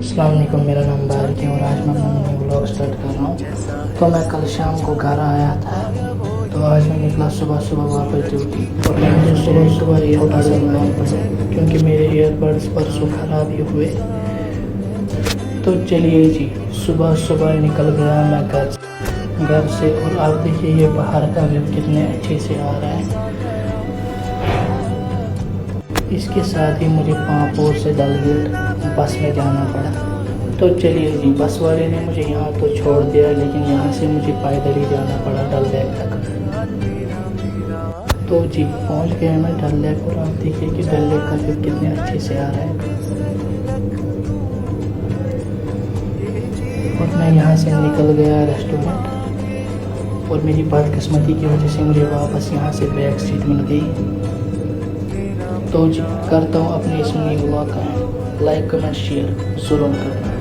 अस्सलाम वालेकुम, मेरा नाम बारिक है और आज मैं अपना व्लॉग स्टार्ट कर रहा हूँ। तो मैं कल शाम को घर आया था, तो आज मैं निकला सुबह सुबह वापस ड्यूटी और मैंने सुबह सुबह ईयरबड्स लगाए पड़े क्योंकि मेरे ईयरबड्स परसों ख़राब ही हुए। तो चलिए जी, सुबह सुबह निकल गया मैं घर से और आप देखिए ये बाहर का व्यू कितने अच्छे से आ रहा है। इसके साथ ही मुझे पांपोर से डलगेट बस में जाना पड़ा। तो चलिए जी, बस वाले ने मुझे यहाँ तो छोड़ दिया, लेकिन यहाँ से मुझे पैदल ही जाना पड़ा डल लेक तक। तो जी पहुँच गए मैं डल लेक और आप देखिए कि डल लेक का व्यू कितने अच्छे से आ रहा है। और मैं यहाँ से निकल गया रेस्टोरेंट और मेरी बदकिस्मती की वजह से मुझे वापस यहाँ से बैक सीट मिल गई। तो जी करता हूँ अपने इस मिनी व्लॉग का लाइक कमेंट शेयर ज़रूर करें।